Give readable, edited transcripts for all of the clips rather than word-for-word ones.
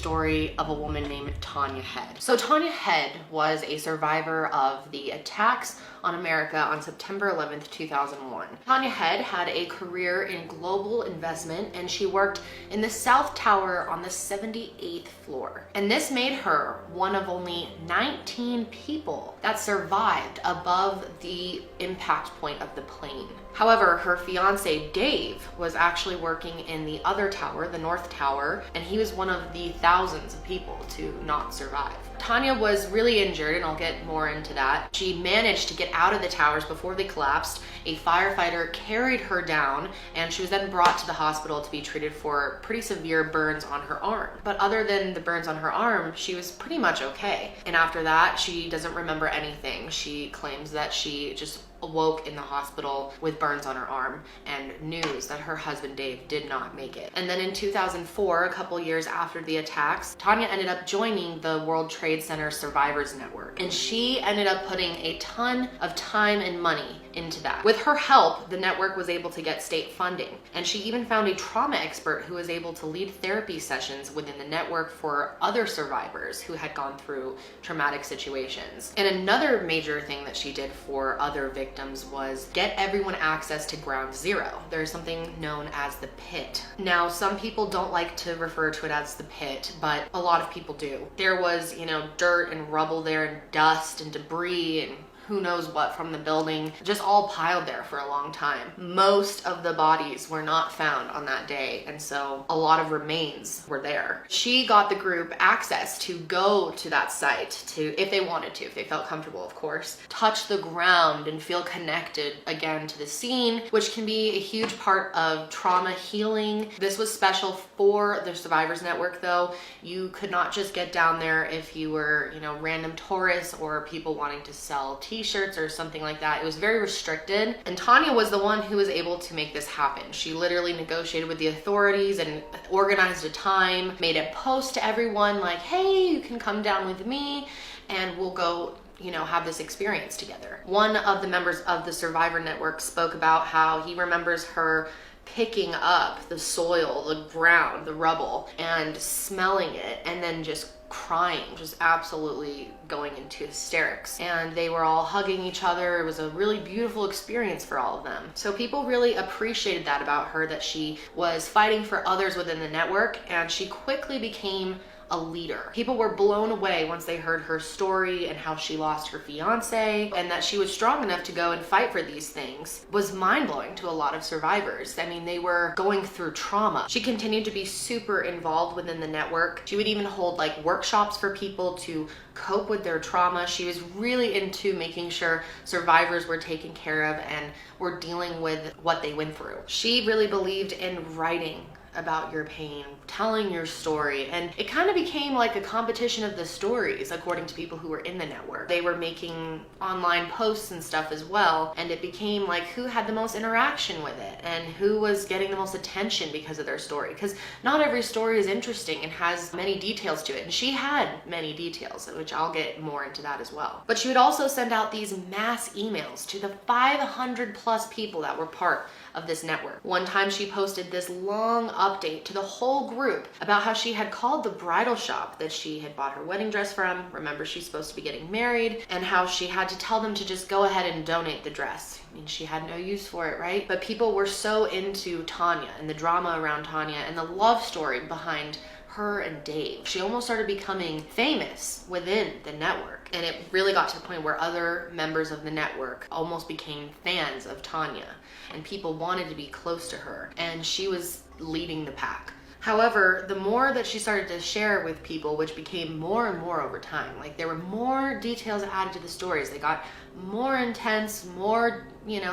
story of a woman named Tania Head. So Tania Head was a survivor of the attacks on America on September 11th, 2001. Tania Head had a career in global investment, and she worked in the South Tower on the 78th floor. And this made her one of only 19 people that survived above the impact point of the plane. However, her fiance Dave was actually working in the other tower, the North Tower, and he was one of the thousands of people to not survive. Tania was really injured, and I'll get more into that. She managed to get out of the towers before they collapsed. A firefighter carried her down, and she was then brought to the hospital to be treated for pretty severe burns on her arm. But other than the burns on her arm, she was pretty much okay. And after that, she doesn't remember anything. She claims that she just awoke in the hospital with burns on her arm and news that her husband Dave did not make it. And then in 2004, a couple years after the attacks, Tania ended up joining the World Trade Center Survivors Network, and she ended up putting a ton of time and money into that. With her help, the network was able to get state funding, and she even found a trauma expert who was able to lead therapy sessions within the network for other survivors who had gone through traumatic situations. And another major thing that she did for other victims was get everyone access to ground zero. There's something known as the pit. Now, some people don't like to refer to it as the pit, but a lot of people do. There was, dirt and rubble there and dust and debris and who knows what from the building, just all piled there for a long time. Most of the bodies were not found on that day, and so a lot of remains were there. She got the group access to go to that site to, if they wanted to, if they felt comfortable, of course, touch the ground and feel connected again to the scene, which can be a huge part of trauma healing. This was special for the Survivors Network, though. You could not just get down there if you were, random tourists or people wanting to sell t-shirts or something like that. It was very restricted, and Tania was the one who was able to make this happen. She literally negotiated with the authorities and organized a time, made a post to everyone like, hey, you can come down with me and we'll go have this experience together. One of the members of the Survivor Network spoke about how he remembers her picking up the soil, the ground, the rubble, and smelling it, and then just crying, just absolutely going into hysterics. And they were all hugging each other. It was a really beautiful experience for all of them. So people really appreciated that about her, that she was fighting for others within the network, and she quickly became a leader. People were blown away once they heard her story and how she lost her fiance, and that she was strong enough to go and fight for these things was mind-blowing to a lot of survivors. I mean, they were going through trauma. She continued to be super involved within the network. She would even hold workshops for people to cope with their trauma. She was really into making sure survivors were taken care of and were dealing with what they went through. She really believed in writing about your pain, telling your story, and it kind of became like a competition of the stories according to people who were in the network. They were making online posts and stuff as well, and it became like who had the most interaction with it and who was getting the most attention because of their story, because not every story is interesting and has many details to it, and she had many details, which I'll get more into that as well. But she would also send out these mass emails to the 500 plus people that were part of this network. One time she posted this long update to the whole group about how she had called the bridal shop that she had bought her wedding dress from. Remember, she's supposed to be getting married, and how she had to tell them to just go ahead and donate the dress. I mean, she had no use for it, right? But people were so into Tania and the drama around Tania and the love story behind her and Dave. She almost started becoming famous within the network, and it really got to the point where other members of the network almost became fans of Tania, and people wanted to be close to her, and she was leading the pack. However, the more that she started to share with people, which became more and more over time, there were more details added to the stories. They got more intense, more,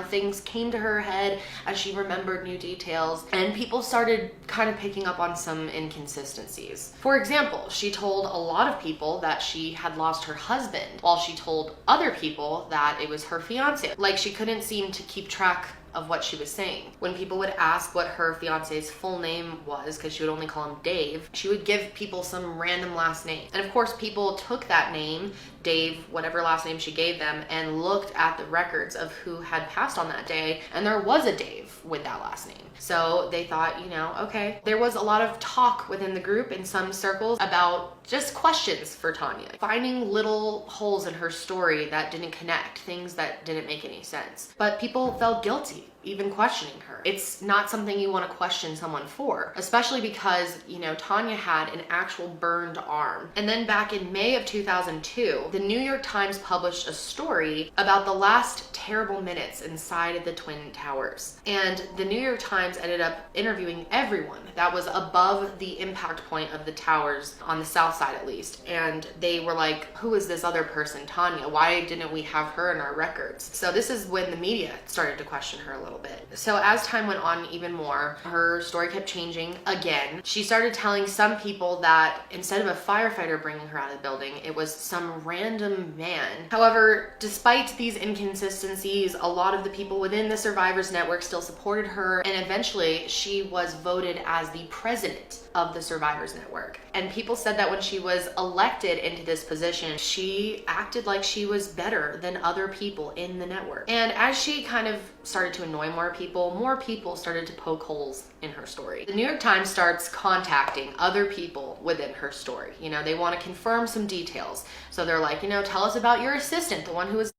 things came to her head as she remembered new details, and people started kind of picking up on some inconsistencies. For example, she told a lot of people that she had lost her husband, while she told other people that it was her fiance. She couldn't seem to keep track of what she was saying. When people would ask what her fiance's full name was, because she would only call him Dave, she would give people some random last name. And of course, people took that name, Dave, whatever last name she gave them, and looked at the records of who had passed on that day, and there was a Dave with that last name. So they thought, okay. There was a lot of talk within the group in some circles about just questions for Tania, finding little holes in her story that didn't connect, things that didn't make any sense. But people felt guilty even questioning her. It's not something you want to question someone for, especially because, Tania had an actual burned arm. And then back in May of 2002, the New York Times published a story about the last terrible minutes inside of the Twin Towers. And the New York Times ended up interviewing everyone that was above the impact point of the towers, on the south side at least. And they were like, who is this other person, Tania? Why didn't we have her in our records? So this is when the media started to question her a little bit. So as time went on even more, her story kept changing again. She started telling some people that instead of a firefighter bringing her out of the building, it was some random man. However, despite these inconsistencies, a lot of the people within the Survivors Network still supported her, and eventually she was voted as the president of the Survivors Network. And people said that when she was elected into this position, she acted like she was better than other people in the network. And as she kind of started to annoy more people started to poke holes in her story. The New York Times starts contacting other people within her story. They want to confirm some details. So they're like, tell us about your assistant, the one who was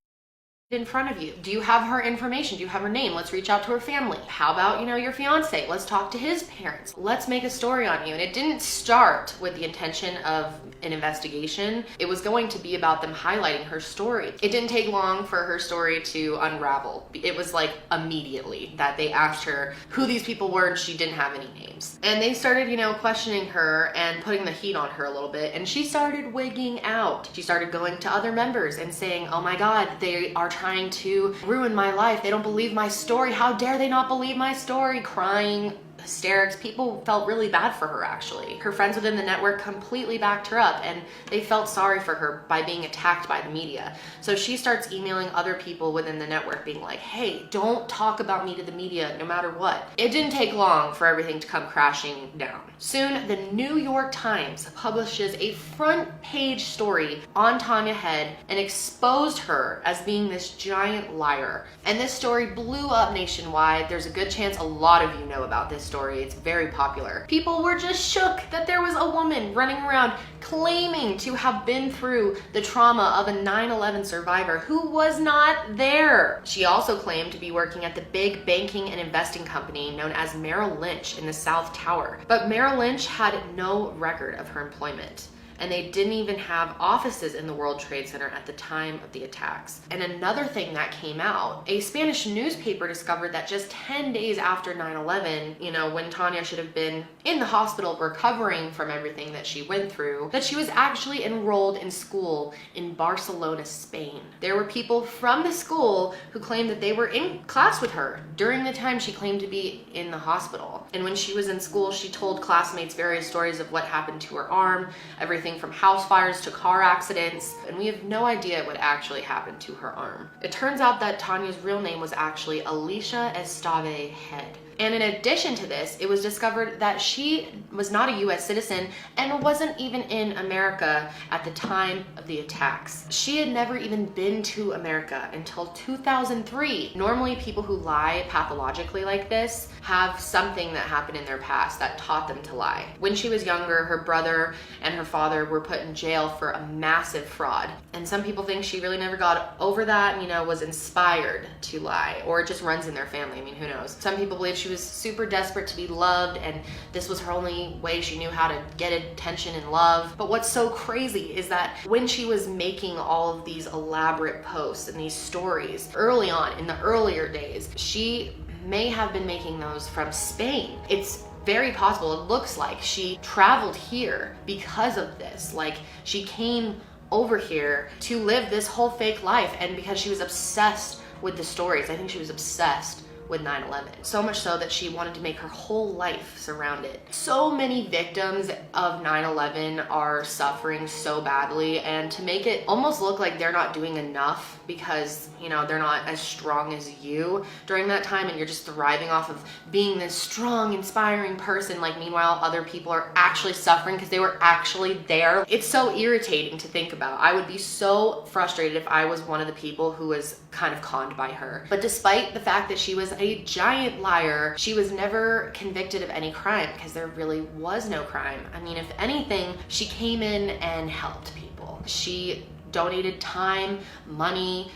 in front of you. Do you have her information? Do you have her name? Let's reach out to her family. How about, your fiance? Let's talk to his parents. Let's make a story on you. And it didn't start with the intention of an investigation. It was going to be about them highlighting her story. It didn't take long for her story to unravel. It was like immediately that they asked her who these people were, and she didn't have any names. And they started, questioning her and putting the heat on her a little bit. And she started wigging out. She started going to other members and saying, oh my God, they are trying to ruin my life. They don't believe my story. How dare they not believe my story? Crying, hysterics. People felt really bad for her, actually. Her friends within the network completely backed her up, and they felt sorry for her by being attacked by the media. So she starts emailing other people within the network being like, hey, don't talk about me to the media no matter what. It didn't take long for everything to come crashing down. Soon, the New York Times publishes a front page story on Tania Head and exposed her as being this giant liar. And this story blew up nationwide. There's a good chance a lot of you know about this story. It's very popular. People were just shook that there was a woman running around claiming to have been through the trauma of a 9/11 survivor who was not there. She also claimed to be working at the big banking and investing company known as Merrill Lynch in the South Tower. But Merrill Lynch had no record of her employment, and they didn't even have offices in the World Trade Center at the time of the attacks. And another thing that came out, a Spanish newspaper discovered that just 10 days after 9/11, when Tania should have been in the hospital recovering from everything that she went through, that she was actually enrolled in school in Barcelona, Spain. There were people from the school who claimed that they were in class with her during the time she claimed to be in the hospital. And when she was in school, she told classmates various stories of what happened to her arm, everything from house fires to car accidents, and we have no idea what actually happened to her arm. It turns out that Tania's real name was actually Alicia Estave Head. And in addition to this, it was discovered that she was not a US citizen and wasn't even in America at the time of the attacks. She had never even been to America until 2003. Normally, people who lie pathologically like this have something that happened in their past that taught them to lie. When she was younger, her brother and her father were put in jail for a massive fraud. And some people think she really never got over that and, was inspired to lie, or it just runs in their family. Who knows? Some people believe she was super desperate to be loved, and this was her only way she knew how to get attention and love. But what's so crazy is that when she was making all of these elaborate posts and these stories early on in the earlier days, she may have been making those from Spain. It's very possible. It looks like she traveled here because of this. Like, she came over here to live this whole fake life, and because she was obsessed with the stories. I think she was obsessed with 9/11. So much so that she wanted to make her whole life surround it. So many victims of 9/11 are suffering so badly, and to make it almost look like they're not doing enough because, you know, they're not as strong as you during that time and you're just thriving off of being this strong, inspiring person, like meanwhile other people are actually suffering because they were actually there. It's so irritating to think about. I would be so frustrated if I was one of the people who was kind of conned by her. But despite the fact that she was a giant liar, she was never convicted of any crime because there really was no crime. I mean, if anything, she came in and helped people. She donated time, money,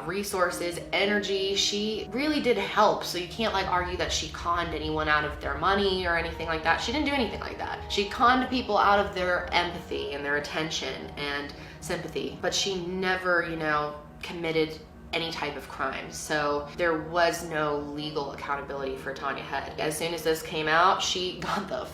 resources, energy. She really did help. So you can't like argue that she conned anyone out of their money or anything like that. She didn't do anything like that. She conned people out of their empathy and their attention and sympathy, but she never, you know, committed any type of crime. So there was no legal accountability for Tania Head. As soon as this came out, she got the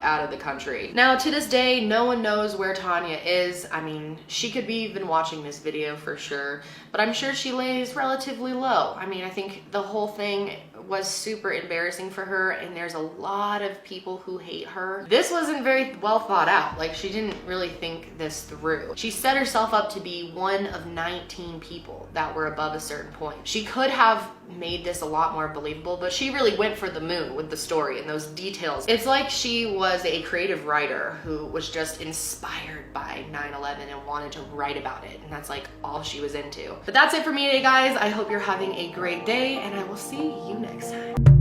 out of the country. Now, to this day, no one knows where Tania is. I mean, she could be even watching this video for sure, but I'm sure she lays relatively low. I mean, I think the whole thing was super embarrassing for her, and there's a lot of people who hate her. This wasn't very well thought out. Like, she didn't really think this through. She set herself up to be one of 19 people that were above a certain point. She could have made this a lot more believable, but she really went for the moon with the story and those details. It's like she was a creative writer who was just inspired by 9/11 and wanted to write about it, and that's like all she was into. But that's it for me today, guys. I hope you're having a great day, and I will see you next time.